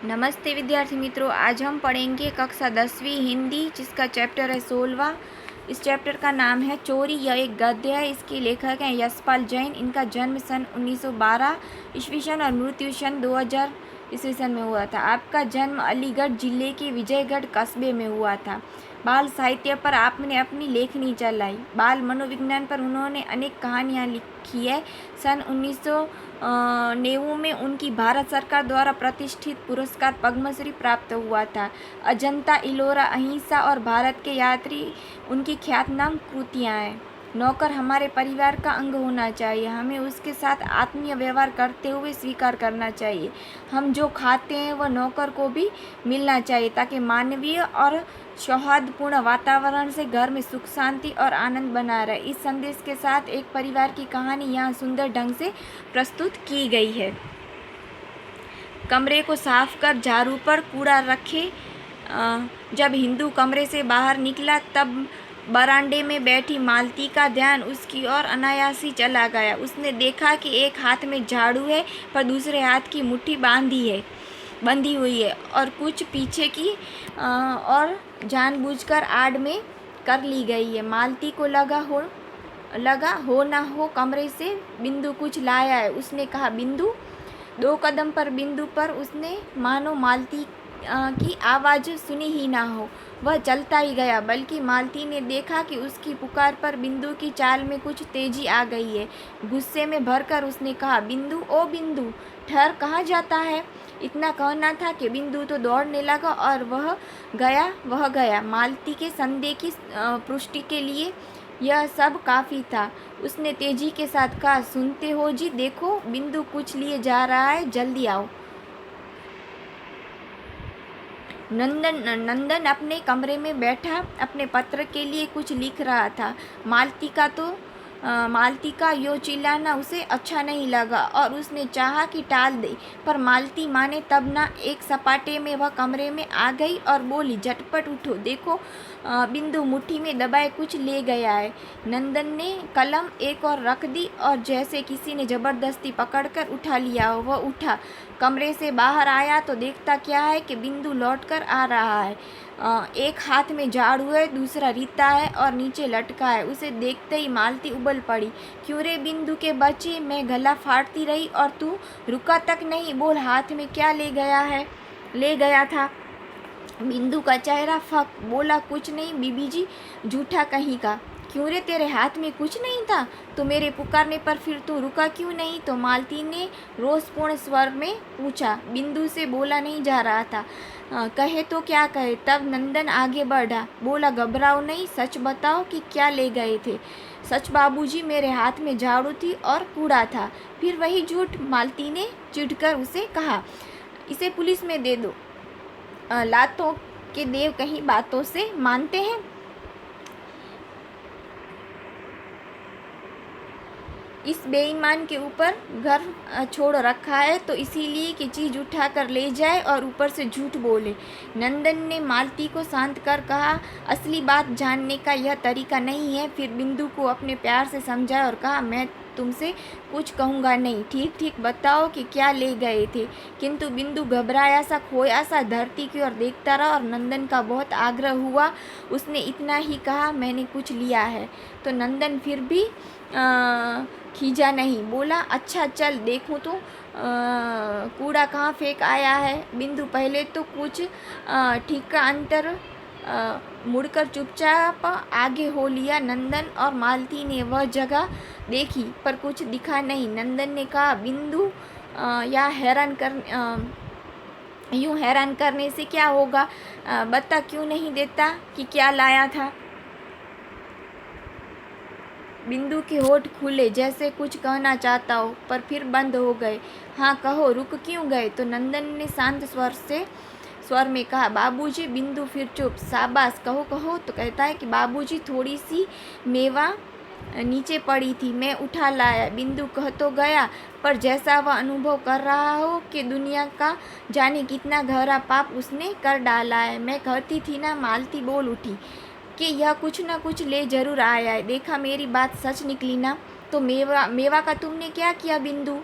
नमस्ते विद्यार्थी मित्रों, आज हम पढ़ेंगे कक्षा 10वीं हिंदी, जिसका चैप्टर है 16वां। इस चैप्टर का नाम है चोरी। यह एक गद्य है। इसके लेखक हैं यशपाल जैन। इनका जन्म सन 1912 ईस्वी सन और मृत्यु सन 2000 ईस्वी सन में हुआ था। आपका जन्म अलीगढ़ जिले के विजयगढ़ कस्बे में हुआ था। बाल साहित्य पर आपने अपनी लेखनी चलाई। बाल मनोविज्ञान पर उन्होंने अनेक कहानियाँ लिखी है। सन 1990 में उनकी भारत सरकार द्वारा प्रतिष्ठित पुरस्कार पद्मश्री प्राप्त हुआ था। अजंता, इलोरा, अहिंसा और भारत के यात्री उनकी ख्यातनाम कृतियाँ हैं। नौकर हमारे परिवार का अंग होना चाहिए। हमें उसके साथ आत्मीय व्यवहार करते हुए स्वीकार करना चाहिए। हम जो खाते हैं वह नौकर को भी मिलना चाहिए, ताकि मानवीय और सौहार्दपूर्ण वातावरण से घर में सुख, शांति और आनंद बना रहे। इस संदेश के साथ एक परिवार की कहानी यहाँ सुंदर ढंग से प्रस्तुत की गई है। कमरे को साफ कर झाड़ू पर कूड़ा रखे। जब हिंदू कमरे से बाहर निकला तब बरामदे में बैठी मालती का ध्यान उसकी ओर अनायास ही चला गया। उसने देखा कि एक हाथ में झाड़ू है पर दूसरे हाथ की मुट्ठी बंधी हुई है और कुछ पीछे की और जानबूझकर आड़ में कर ली गई है। मालती को लगा हो ना हो कमरे से बिंदु कुछ लाया है। उसने कहा, बिंदु। 2 कदम पर बिंदु पर उसने मानो मालती की आवाज़ सुनी ही ना हो। वह चलता ही गया, बल्कि मालती ने देखा कि उसकी पुकार पर बिंदु की चाल में कुछ तेजी आ गई है। गुस्से में भरकर उसने कहा, बिंदु, ओ बिंदु, ठहर, कहाँ जाता है? इतना कहना था कि बिंदु तो दौड़ने लगा और वह गया। मालती के संदेह की पुष्टि के लिए यह सब काफ़ी था। उसने तेजी के साथ कहा, सुनते हो जी, देखो बिंदु कुछ लिए जा रहा है, जल्दी आओ। नंदन अपने कमरे में बैठा अपने पत्र के लिए कुछ लिख रहा था। मालती का यो चिल्लाना उसे अच्छा नहीं लगा और उसने चाहा कि टाल दे, पर मालती माने तब ना। एक सपाटे में वह कमरे में आ गई और बोली, झटपट उठो, देखो बिंदु मुट्ठी में दबाए कुछ ले गया है। नंदन ने कलम एक और रख दी और जैसे किसी ने जबरदस्ती पकड़कर उठा लिया हो, वह उठा। कमरे से बाहर आया तो देखता क्या है कि बिंदु लौटकर आ रहा है। एक हाथ में झाड़ू है, दूसरा रीता है और नीचे लटका है। उसे देखते ही मालती उबल पड़ी। क्यों रे बिंदु के बच्चे, मैं गला फाड़ती रही और तू रुका तक नहीं। बोल, हाथ में क्या ले गया था? बिंदु का चेहरा फक। बोला, कुछ नहीं बीबी जी, झूठा कहीं का। क्यों रे, तेरे हाथ में कुछ नहीं था? तो मेरे पुकारने पर फिर तू रुका क्यों नहीं? तो मालती ने रोषपूर्ण स्वर में पूछा। बिंदु से बोला नहीं जा रहा था। कहे तो क्या कहे? तब नंदन आगे बढ़ा, बोला, घबराओ नहीं, सच बताओ कि क्या ले गए थे? सच बाबूजी, मेरे हाथ में झाड़ू थी और कूड़ा था। फिर वही झूठ? मालती ने चिढ़कर उसे कहा। इसे पुलिस में दे दो। लातों के देव कहीं बातों से मानते हैं। इस बेईमान के ऊपर घर छोड़ रखा है तो इसीलिए कि चीज़ उठा कर ले जाए और ऊपर से झूठ बोले। नंदन ने मालती को शांत कर कहा, असली बात जानने का यह तरीका नहीं है। फिर बिंदु को अपने प्यार से समझाया और कहा, मैं तुमसे कुछ कहूँगा नहीं, ठीक ठीक बताओ कि क्या ले गए थे। किंतु बिंदु घबराया सा, खोया सा धरती की ओर देखता रहा और नंदन का बहुत आग्रह हुआ। उसने इतना ही कहा, मैंने कुछ लिया है। तो नंदन फिर भी खींचा नहीं। बोला, अच्छा चल देखूँ तो कूड़ा कहाँ फेंक आया है। बिंदु पहले तो कुछ ठीक का अंतर मुड़कर चुपचाप आगे हो लिया। नंदन और मालती ने वह जगह देखी पर कुछ दिखा नहीं। नंदन ने कहा, बिंदु, यूँ हैरान करने से क्या होगा? बता क्यों नहीं देता कि क्या लाया था? बिंदु के होठ खुले जैसे कुछ कहना चाहता हो, पर फिर बंद हो गए। हाँ कहो, रुक क्यों गए? तो नंदन ने शांत स्वर में कहा, बाबूजी। बिंदु फिर चुप। शाबाश, कहो कहो। तो कहता है कि बाबूजी, थोड़ी सी मेवा नीचे पड़ी थी, मैं उठा लाया। बिंदु कह तो गया, पर जैसा वह अनुभव कर रहा हो कि दुनिया का जाने कितना गहरा पाप उसने कर डाला है। मैं कहती थी ना, मालती बोल उठी, कि यह कुछ न कुछ ले जरूर आया है। देखा मेरी बात सच निकली ना? तो मेवा का तुमने क्या किया बिंदु?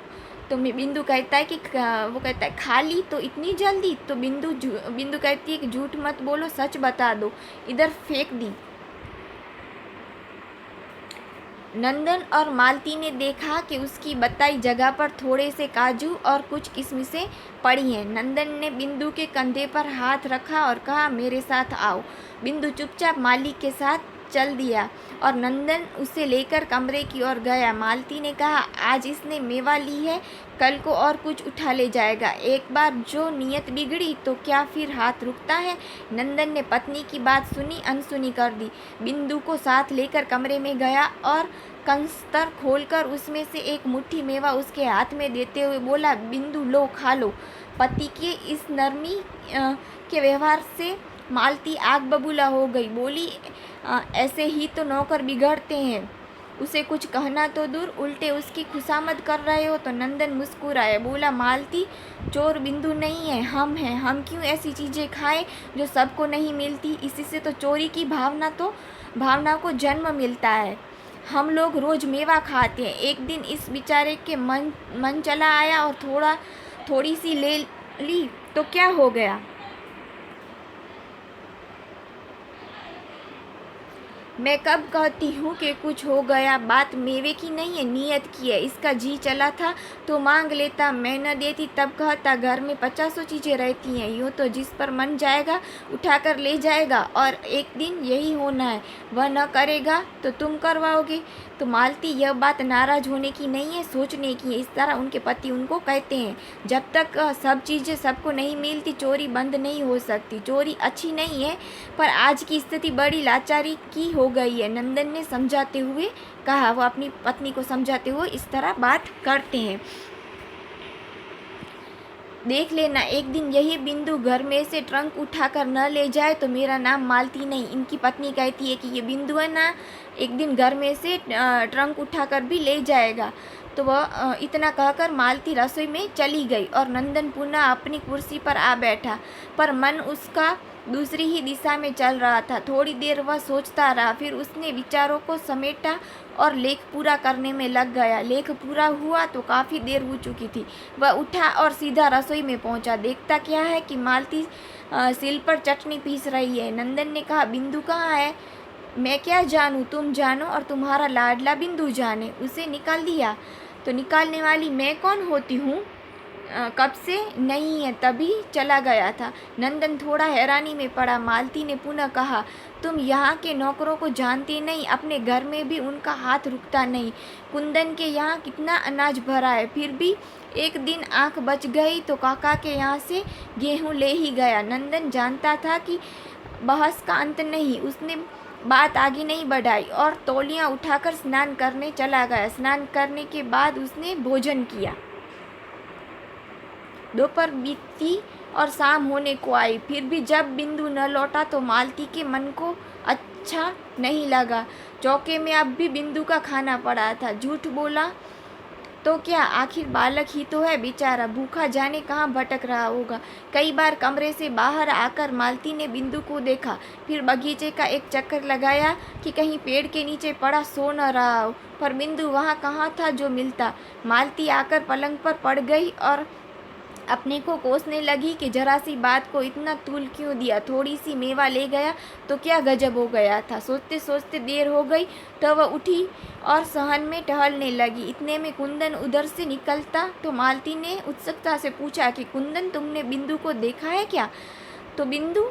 तो मैं बिंदु कहता है कि वो कहता है खा ली तो इतनी जल्दी? तो बिंदु कहती है कि झूठ मत बोलो, सच बता दो, इधर फेंक दी। नंदन और मालती ने देखा कि उसकी बताई जगह पर थोड़े से काजू और कुछ किशमिशें पड़ी हैं। नंदन ने बिंदु के कंधे पर हाथ रखा और कहा, मेरे साथ आओ। बिंदु चुपचाप मालिक के साथ चल दिया और नंदन उसे लेकर कमरे की ओर गया। मालती ने कहा, आज इसने मेवा ली है, कल को और कुछ उठा ले जाएगा। एक बार जो नीयत बिगड़ी तो क्या फिर हाथ रुकता है? नंदन ने पत्नी की बात सुनी अनसुनी कर दी। बिंदु को साथ लेकर कमरे में गया और कंस्तर खोलकर उसमें से एक मुट्ठी मेवा उसके हाथ में देते हुए बोला, बिंदु लो, खा लो। पति के इस नरमी के व्यवहार से मालती आग बबूला हो गई। बोली, ऐसे ही तो नौकर बिगड़ते हैं। उसे कुछ कहना तो दूर, उल्टे उसकी खुशामद कर रहे हो। तो नंदन मुस्कुराया, बोला, मालती, चोर बिंदु नहीं है, हम हैं। हम क्यों ऐसी चीज़ें खाएं जो सबको नहीं मिलती? इसी से तो चोरी की भावना को जन्म मिलता है। हम लोग रोज़ मेवा खाते हैं। एक दिन इस बेचारे के मन चला आया और थोड़ी सी ले ली तो क्या हो गया? मैं कब कहती हूँ कि कुछ हो गया? बात मेवे की नहीं है, नीयत की है। इसका जी चला था तो मांग लेता, मैं न देती तब कहता, घर में 50 चीज़ें रहती हैं। यूँ तो जिस पर मन जाएगा उठाकर ले जाएगा और एक दिन यही होना है, वह न करेगा तो तुम करवाओगे। तो मालती, यह बात नाराज़ होने की नहीं है, सोचने की है। इस तरह उनके पति उनको कहते हैं। जब तक सब चीज़ें सबको नहीं मिलती चोरी बंद नहीं हो सकती। चोरी अच्छी नहीं है, पर आज की स्थिति बड़ी लाचारी की हो गई है। नंदन ने समझाते हुए कहा। वो अपनी पत्नी को समझाते हुए इस तरह बात करते हैं। देख लेना, एक दिन यही बिंदु घर में से ट्रंक उठाकर न ले जाए तो मेरा नाम मालती नहीं। इनकी पत्नी कहती है कि ये बिंदु है ना, एक दिन घर में से ट्रंक उठाकर भी ले जाएगा। तो वह इतना कहकर मालती रसोई में चली गई और नंदन पुनः अपनी कुर्सी पर आ बैठा, पर मन उसका दूसरी ही दिशा में चल रहा था। थोड़ी देर वह सोचता रहा, फिर उसने विचारों को समेटा और लेख पूरा करने में लग गया। लेख पूरा हुआ तो काफ़ी देर हो चुकी थी। वह उठा और सीधा रसोई में पहुंचा। देखता क्या है कि मालती सिल पर चटनी पीस रही है। नंदन ने कहा, बिंदु कहाँ है? मैं क्या जानूँ, तुम जानो और तुम्हारा लाडला बिंदु जाने। उसे निकाल दिया तो निकालने वाली मैं कौन होती हूँ? कब से नहीं है, तभी चला गया था। नंदन थोड़ा हैरानी में पड़ा। मालती ने पुनः कहा, तुम यहाँ के नौकरों को जानती नहीं, अपने घर में भी उनका हाथ रुकता नहीं। कुंदन के यहाँ कितना अनाज भरा है, फिर भी एक दिन आंख बच गई तो काका के यहाँ से गेहूँ ले ही गया। नंदन जानता था कि बहस का अंत नहीं। उसने बात आगे नहीं बढ़ाई और तौलियाँ उठाकर स्नान करने चला गया। स्नान करने के बाद उसने भोजन किया। दोपहर बीती और शाम होने को आई, फिर भी जब बिंदु न लौटा तो मालती के मन को अच्छा नहीं लगा। चौके में अब भी बिंदु का खाना पड़ा था। झूठ बोला तो क्या, आखिर बालक ही तो है बेचारा, भूखा जाने कहाँ भटक रहा होगा। कई बार कमरे से बाहर आकर मालती ने बिंदु को देखा, फिर बगीचे का एक चक्कर लगाया कि कहीं पेड़ के नीचे पड़ा सो न रहा हो, पर बिंदु वहाँ कहाँ था जो मिलता। मालती आकर पलंग पर पड़ गई और अपने को कोसने लगी कि जरा सी बात को इतना तूल क्यों दिया। थोड़ी सी मेवा ले गया तो क्या गजब हो गया था। सोचते सोचते देर हो गई तो वह उठी और सहन में टहलने लगी। इतने में कुंदन उधर से निकलता तो मालती ने उत्सुकता से पूछा कि कुंदन, तुमने बिंदु को देखा है क्या? तो बिंदु,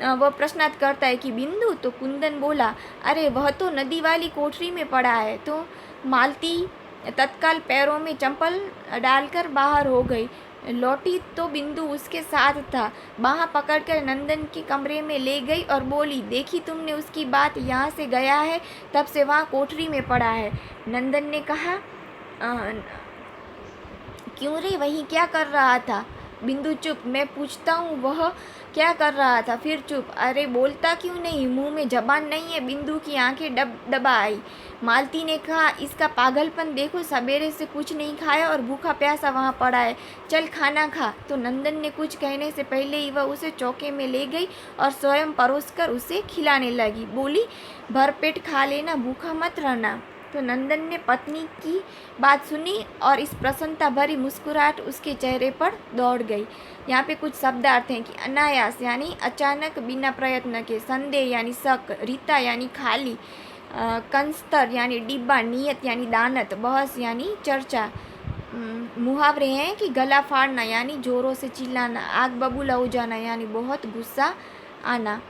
वह प्रश्नार्थ करता है कि बिंदु? तो कुंदन बोला, अरे वह तो नदी वाली कोठरी में पड़ा है। तो मालती तत्काल पैरों में चंपल डालकर बाहर हो गई। लौटी तो बिंदु उसके साथ था। बाँह पकड़कर नंदन के कमरे में ले गई और बोली, देखी तुमने, उसकी बात यहाँ से गया है तब से वहाँ कोठरी में पड़ा है। नंदन ने कहा, क्यों रे, वहीं क्या कर रहा था? बिंदु चुप। मैं पूछता हूँ वह क्या कर रहा था? फिर चुप। अरे बोलता क्यों नहीं, मुंह में जबान नहीं है? बिंदु की आंखें दबा आई। मालती ने कहा, इसका पागलपन देखो, सवेरे से कुछ नहीं खाया और भूखा प्यासा वहाँ पड़ा है, चल खाना खा। तो नंदन ने कुछ कहने से पहले ही वह उसे चौके में ले गई और स्वयं परोसकर उसे खिलाने लगी। बोली, भरपेट खा लेना, भूखा मत रहना। तो नंदन ने पत्नी की बात सुनी और इस प्रसन्नता भरी मुस्कुराहट उसके चेहरे पर दौड़ गई। यहाँ पे कुछ शब्दार्थ हैं कि अनायास यानी अचानक, बिना प्रयत्न के, संदेह यानी शक, रीता यानी खाली, कंस्तर यानी डिब्बा, नियत यानी दानत, बहस यानी चर्चा। मुहावरे हैं कि गला फाड़ना यानी जोरों से चिल्लाना, आग बबूला हो जाना यानी बहुत गुस्सा आना।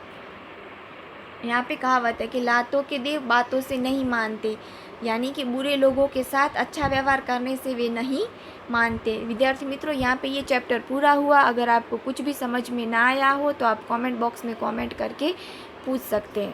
यहाँ पे कहावत है कि लातों के देव बातों से नहीं मानते, यानी कि बुरे लोगों के साथ अच्छा व्यवहार करने से वे नहीं मानते। विद्यार्थी मित्रों, यहाँ पे ये चैप्टर पूरा हुआ। अगर आपको कुछ भी समझ में ना आया हो तो आप कमेंट बॉक्स में कमेंट करके पूछ सकते हैं।